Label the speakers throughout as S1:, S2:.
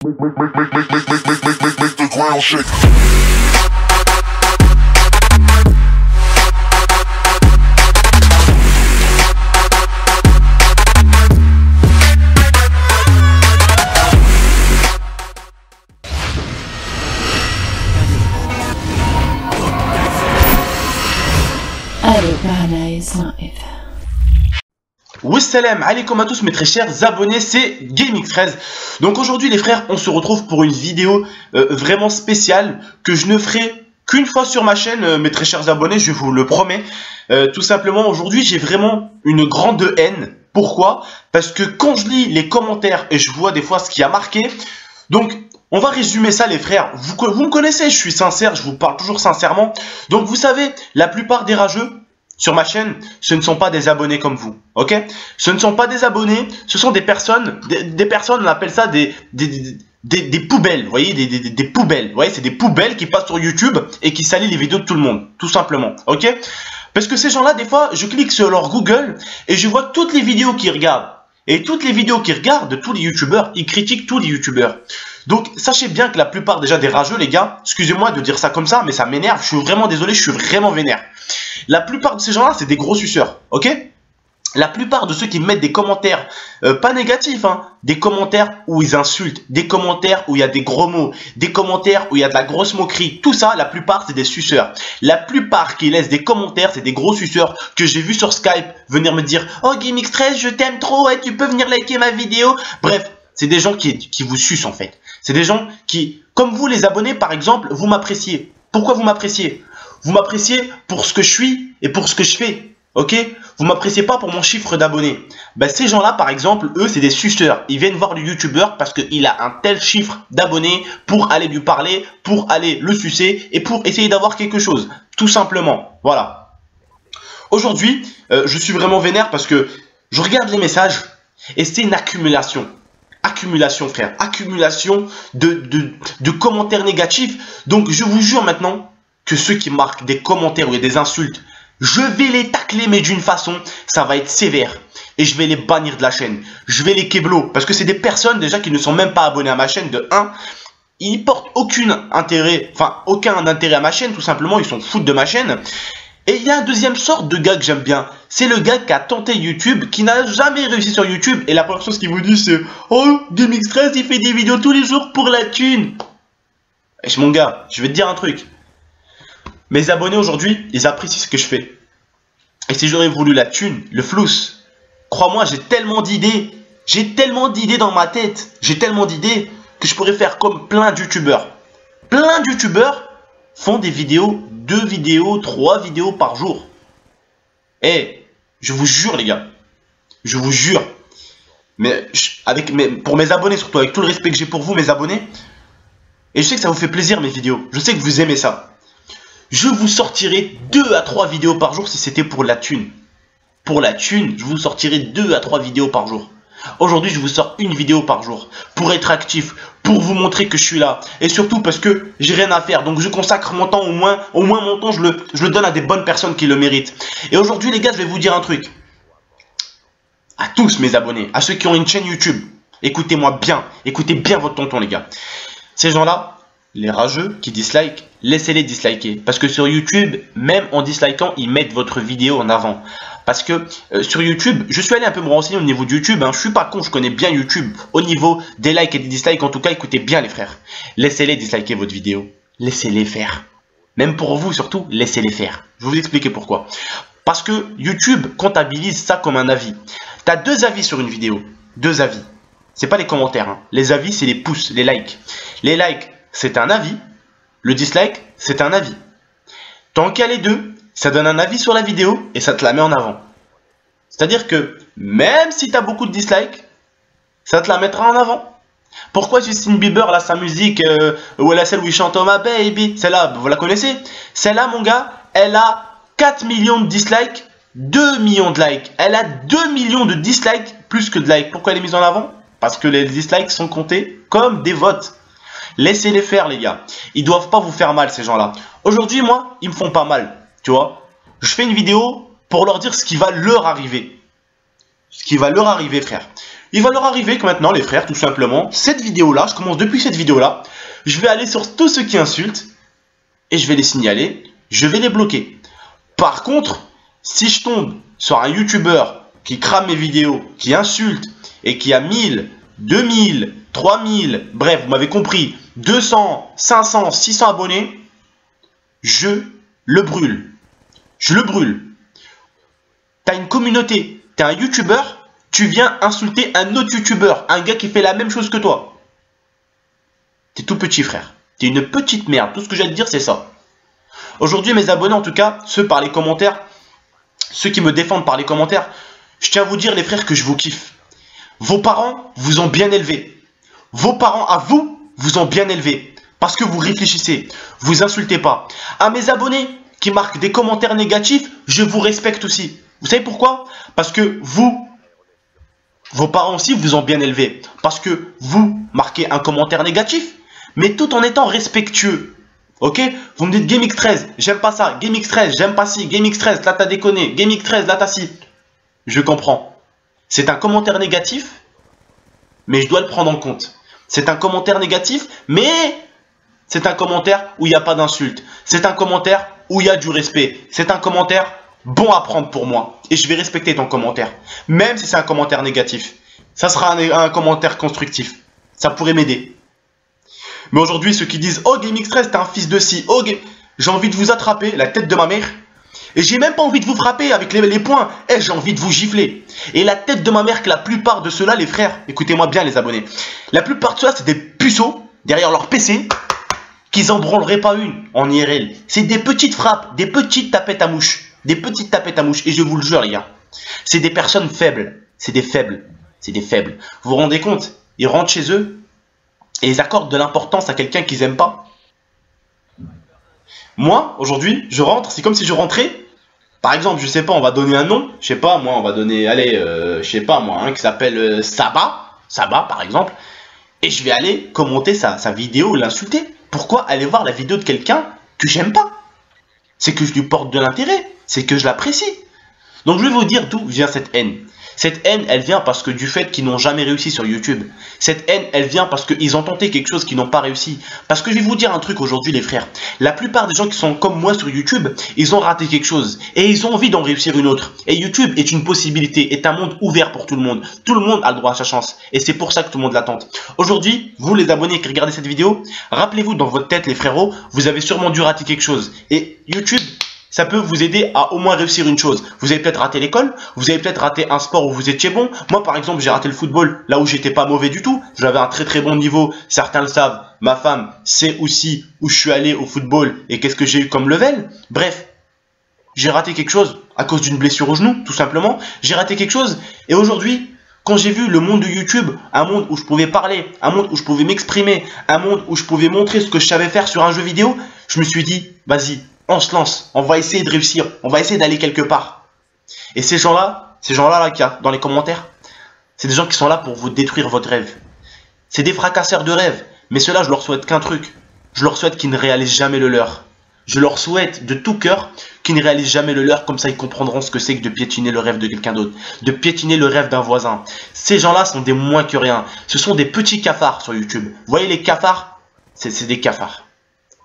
S1: Make the ground shake.
S2: Wassalam alaikum à tous mes très chers abonnés, c'est GameX13. Donc aujourd'hui les frères, on se retrouve pour une vidéo vraiment spéciale que je ne ferai qu'une fois sur ma chaîne, mes très chers abonnés, je vous le promets. Tout simplement aujourd'hui j'ai vraiment une grande haine. Pourquoi? Parce que quand je lis les commentaires et je vois des fois ce qui a marqué, donc on va résumer ça les frères, vous me connaissez, je suis sincère, je vous parle toujours sincèrement. Donc vous savez, la plupart des rageux sur ma chaîne, ce ne sont pas des abonnés comme vous, ok? Ce ne sont pas des abonnés, ce sont des personnes, on appelle ça des poubelles, vous voyez, des poubelles, vous voyez, c'est des poubelles qui passent sur YouTube et qui salissent les vidéos de tout le monde, tout simplement, ok? Parce que ces gens-là, des fois, je clique sur leur Google et je vois toutes les vidéos qu'ils regardent. Et toutes les vidéos qu'ils regardent de tous les youtubeurs, ils critiquent tous les youtubeurs. Donc, sachez bien que la plupart déjà des rageux, les gars, excusez-moi de dire ça comme ça, mais ça m'énerve, je suis vraiment désolé, je suis vraiment vénère. La plupart de ces gens-là, c'est des gros suceurs, ok? La plupart de ceux qui mettent des commentaires, pas négatifs, hein, des commentaires où ils insultent, des commentaires où il y a des gros mots, des commentaires où il y a de la grosse moquerie, tout ça, la plupart, c'est des suceurs. La plupart qui laissent des commentaires, c'est des gros suceurs que j'ai vu sur Skype venir me dire « Oh, GameX13, je t'aime trop, ouais, tu peux venir liker ma vidéo ?» Bref, c'est des gens qui vous sucent en fait. C'est des gens qui, comme vous les abonnés par exemple, vous m'appréciez. Pourquoi vous m'appréciez? Vous m'appréciez pour ce que je suis et pour ce que je fais. Ok? Vous m'appréciez pas pour mon chiffre d'abonnés. Ben, ces gens-là, par exemple, eux, c'est des suceurs. Ils viennent voir le youtubeur parce qu'il a un tel chiffre d'abonnés pour aller lui parler, pour aller le sucer et pour essayer d'avoir quelque chose. Tout simplement. Voilà. Aujourd'hui, je suis vraiment vénère parce que je regarde les messages et c'est une accumulation. Accumulation, frère. Accumulation de commentaires négatifs. Donc, je vous jure maintenant que ceux qui marquent des commentaires où il y a des insultes, je vais les tacler, mais d'une façon, ça va être sévère. Et je vais les bannir de la chaîne. Je vais les keblo. Parce que c'est des personnes déjà qui ne sont même pas abonnées à ma chaîne. De 1, ils portent aucun intérêt à ma chaîne, tout simplement. Ils s'en foutent de ma chaîne. Et il y a un deuxième sorte de gars que j'aime bien. C'est le gars qui a tenté YouTube, qui n'a jamais réussi sur YouTube. Et la première chose qu'il vous dit, c'est « Oh, GameX13, il fait des vidéos tous les jours pour la thune. » Et mon gars, je vais te dire un truc. Mes abonnés aujourd'hui, ils apprécient ce que je fais. Et si j'aurais voulu la thune, le flous, crois-moi, j'ai tellement d'idées. J'ai tellement d'idées dans ma tête. J'ai tellement d'idées que je pourrais faire comme plein de youtubeurs. Plein de youtubeurs font des vidéos, 2 vidéos, 3 vidéos par jour. Et je vous jure les gars, je vous jure, mais pour mes abonnés surtout, avec tout le respect que j'ai pour vous mes abonnés, et je sais que ça vous fait plaisir mes vidéos, je sais que vous aimez ça. Je vous sortirai 2 à 3 vidéos par jour si c'était pour la thune. Pour la thune, je vous sortirai 2 à 3 vidéos par jour. Aujourd'hui, je vous sors une vidéo par jour pour être actif, pour vous montrer que je suis là. Et surtout parce que j'ai rien à faire. Donc, je consacre mon temps au moins mon temps, je le donne à des bonnes personnes qui le méritent. Et aujourd'hui, les gars, je vais vous dire un truc. À tous mes abonnés, à ceux qui ont une chaîne YouTube, écoutez-moi bien. Écoutez bien votre tonton, les gars. Ces gens-là, les rageux qui dislikent, laissez-les disliker. Parce que sur YouTube, même en dislikant, ils mettent votre vidéo en avant. Parce que sur YouTube, je suis allé un peu me renseigner au niveau de YouTube. Je suis pas con, je connais bien YouTube. Au niveau des likes et des dislikes, en tout cas, écoutez bien les frères. Laissez-les disliker votre vidéo. Laissez-les faire. Même pour vous surtout, laissez-les faire. Je vais vous expliquer pourquoi. Parce que YouTube comptabilise ça comme un avis. Tu as 2 avis sur une vidéo. 2 avis. C'est pas les commentaires. Hein. Les avis, c'est les pouces, les likes. Les likes, c'est un avis. Le dislike, c'est un avis. Tant qu'il y a les 2, ça donne un avis sur la vidéo et ça te la met en avant. C'est-à-dire que même si tu as beaucoup de dislikes, ça te la mettra en avant. Pourquoi Justin Bieber, là, sa musique, ou celle où il chante Oh my baby, celle-là, vous la connaissez? Celle-là, mon gars, elle a 4 millions de dislikes, 2 millions de likes. Elle a 2 millions de dislikes plus que de likes. Pourquoi elle est mise en avant? Parce que les dislikes sont comptés comme des votes. Laissez-les faire, les gars. Ils doivent pas vous faire mal, ces gens-là. Aujourd'hui, moi, ils me font pas mal. Tu vois, je fais une vidéo pour leur dire ce qui va leur arriver. Ce qui va leur arriver, frère. il va leur arriver que maintenant, les frères, tout simplement, cette vidéo-là, je commence depuis cette vidéo-là, je vais aller sur tous ceux qui insultent, et je vais les signaler, je vais les bloquer. Par contre, si je tombe sur un YouTuber qui crame mes vidéos, qui insulte, et qui a 1000, 2000, 3000, bref, vous m'avez compris, 200, 500, 600 abonnés, je le brûle. Je le brûle. T'as une communauté, t'es un YouTuber, tu viens insulter un autre YouTuber, un gars qui fait la même chose que toi. T'es tout petit, frère. T'es une petite merde. Tout ce que j'ai à te dire, c'est ça. Aujourd'hui, mes abonnés, en tout cas, ceux par les commentaires, ceux qui me défendent par les commentaires, je tiens à vous dire, les frères, que je vous kiffe. Vos parents vous ont bien élevé. Vos parents à vous, vous ont bien élevé. Parce que vous réfléchissez. Vous insultez pas. À mes abonnés qui marquent des commentaires négatifs, je vous respecte aussi. Vous savez pourquoi? Parce que vous, vos parents aussi vous ont bien élevé. Parce que vous marquez un commentaire négatif, mais tout en étant respectueux. Ok? Vous me dites GameX13, j'aime pas ça. GameX13, j'aime pas ci. GameX13, là t'as déconné. GameX13, là t'as ci. Je comprends. C'est un commentaire négatif, mais je dois le prendre en compte. C'est un commentaire négatif, mais c'est un commentaire où il n'y a pas d'insulte. C'est un commentaire où il y a du respect. C'est un commentaire bon à prendre pour moi. Et je vais respecter ton commentaire. Même si c'est un commentaire négatif. Ça sera un commentaire constructif. Ça pourrait m'aider. Mais aujourd'hui, ceux qui disent « Oh, GameX13, t'es un fils de ci. Oh, j'ai envie de vous attraper, la tête de ma mère. Et j'ai même pas envie de vous frapper avec les poings. Eh, j'ai envie de vous gifler. Et la tête de ma mère que la plupart de ceux-là, les frères, écoutez-moi bien les abonnés. La plupart de ceux-là, c'est des puceaux derrière leur PC qu'ils en branleraient pas une en IRL. C'est des petites frappes, des petites tapettes à mouche. Des petites tapettes à mouche. Et je vous le jure, les gars. C'est des personnes faibles. C'est des faibles. C'est des faibles. Vous vous rendez compte? Ils rentrent chez eux et ils accordent de l'importance à quelqu'un qu'ils aiment pas. Moi, aujourd'hui, je rentre. C'est comme si je rentrais. Par exemple, je sais pas, on va donner un nom. Je sais pas, moi, on va donner, allez, je sais pas, moi, qui s'appelle Saba. Saba, par exemple. Et je vais aller commenter sa vidéo, l'insulter. Pourquoi aller voir la vidéo de quelqu'un que j'aime pas? C'est que je lui porte de l'intérêt. C'est que je l'apprécie. Donc je vais vous dire d'où vient cette haine. Cette haine, elle vient parce que du fait qu'ils n'ont jamais réussi sur YouTube. Cette haine, elle vient parce qu'ils ont tenté quelque chose qu'ils n'ont pas réussi. Parce que je vais vous dire un truc aujourd'hui, les frères. La plupart des gens qui sont comme moi sur YouTube, ils ont raté quelque chose. Et ils ont envie d'en réussir une autre. Et YouTube est une possibilité, est un monde ouvert pour tout le monde. Tout le monde a le droit à sa chance. Et c'est pour ça que tout le monde l'attend. Aujourd'hui, vous les abonnés qui regardez cette vidéo, rappelez-vous dans votre tête, les frérots, vous avez sûrement dû rater quelque chose. Et YouTube, ça peut vous aider à au moins réussir une chose. Vous avez peut-être raté l'école, vous avez peut-être raté un sport où vous étiez bon. Moi, par exemple, j'ai raté le football, là où j'étais pas mauvais du tout. J'avais un très très bon niveau, certains le savent. Ma femme sait aussi où je suis allé au football et qu'est-ce que j'ai eu comme level. Bref, j'ai raté quelque chose à cause d'une blessure au genou, tout simplement. J'ai raté quelque chose et aujourd'hui, quand j'ai vu le monde de YouTube, un monde où je pouvais parler, un monde où je pouvais m'exprimer, un monde où je pouvais montrer ce que je savais faire sur un jeu vidéo, je me suis dit, vas-y, on se lance, on va essayer de réussir, on va essayer d'aller quelque part. Et ces gens-là qu'il y a dans les commentaires, c'est des gens qui sont là pour vous détruire votre rêve. C'est des fracasseurs de rêve, mais ceux-là, je leur souhaite qu'un truc. Je leur souhaite qu'ils ne réalisent jamais le leur. Je leur souhaite de tout cœur qu'ils ne réalisent jamais le leur, comme ça ils comprendront ce que c'est que de piétiner le rêve de quelqu'un d'autre, de piétiner le rêve d'un voisin. Ces gens-là sont des moins que rien. Ce sont des petits cafards sur YouTube. Vous voyez les cafards? C'est des cafards.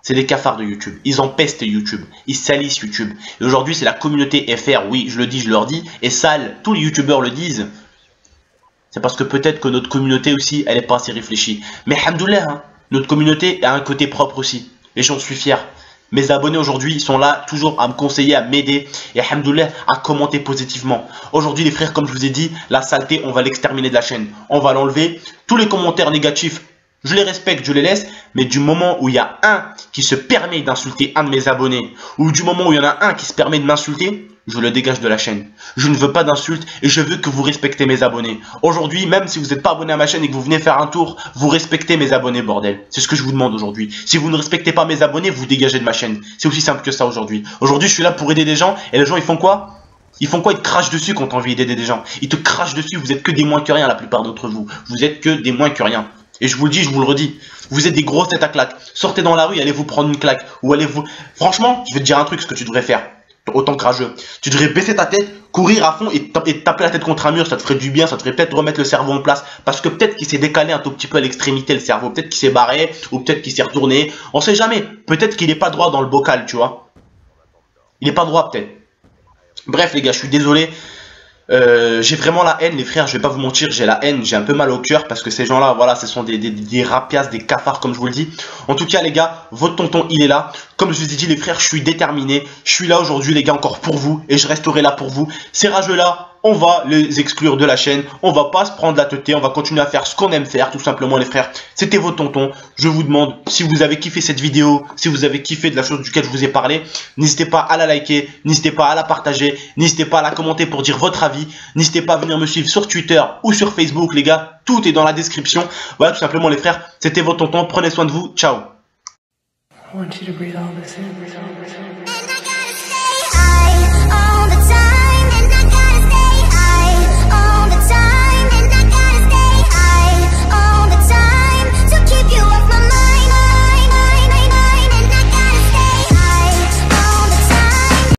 S2: C'est des cafards de YouTube. Ils empestent YouTube. Ils salissent YouTube. Et aujourd'hui, c'est la communauté FR. Oui, je le dis, je leur dis. Et sale, tous les YouTubeurs le disent. C'est parce que peut-être que notre communauté aussi, elle n'est pas assez réfléchie. Mais alhamdoulilah, hein, notre communauté a un côté propre aussi. Et j'en suis fier. Mes abonnés aujourd'hui, ils sont là toujours à me conseiller, à m'aider. Et alhamdoulilah, à commenter positivement. Aujourd'hui, les frères, comme je vous ai dit, la saleté, on va l'exterminer de la chaîne. On va l'enlever. Tous les commentaires négatifs, je les respecte, je les laisse, mais du moment où il y a un qui se permet d'insulter un de mes abonnés, ou du moment où il y en a un qui se permet de m'insulter, je le dégage de la chaîne. Je ne veux pas d'insultes et je veux que vous respectez mes abonnés. Aujourd'hui, même si vous n'êtes pas abonné à ma chaîne et que vous venez faire un tour, vous respectez mes abonnés, bordel. C'est ce que je vous demande aujourd'hui. Si vous ne respectez pas mes abonnés, vous dégagez de ma chaîne. C'est aussi simple que ça aujourd'hui. Aujourd'hui, je suis là pour aider des gens et les gens, ils font quoi? Ils font quoi? Ils te crachent dessus quand tu as envie d'aider des gens. Ils te crachent dessus, vous êtes que des moins que rien la plupart d'entre vous. Vous êtes que des moins que rien. Et je vous le dis, je vous le redis, vous êtes des grosses têtes à claque. Sortez dans la rue, allez vous prendre une claque. Ou allez vous... Franchement, je vais te dire un truc, ce que tu devrais faire. autant que rageux. Tu devrais baisser ta tête, courir à fond et taper la tête contre un mur. Ça te ferait du bien, ça te ferait peut-être remettre le cerveau en place. Parce que peut-être qu'il s'est décalé un tout petit peu à l'extrémité le cerveau. Peut-être qu'il s'est barré ou peut-être qu'il s'est retourné. On sait jamais. Peut-être qu'il n'est pas droit dans le bocal, tu vois. Il n'est pas droit peut-être. Bref les gars, je suis désolé. J'ai vraiment la haine les frères, je vais pas vous mentir, j'ai la haine, j'ai un peu mal au cœur parce que ces gens là, voilà, ce sont des rapias, des cafards comme je vous le dis. En tout cas les gars, votre tonton il est là. Comme je vous ai dit les frères, je suis déterminé, je suis là aujourd'hui les gars encore pour vous et je resterai là pour vous. Ces rageux là, on va les exclure de la chaîne, on va pas se prendre la tête, on va continuer à faire ce qu'on aime faire tout simplement les frères. C'était votre tonton, je vous demande si vous avez kiffé cette vidéo, si vous avez kiffé de la chose duquel je vous ai parlé, n'hésitez pas à la liker, n'hésitez pas à la partager, n'hésitez pas à la commenter pour dire votre avis, n'hésitez pas à venir me suivre sur Twitter ou sur Facebook les gars, tout est dans la description. Voilà tout simplement les frères, c'était votre tonton, prenez soin de vous, ciao.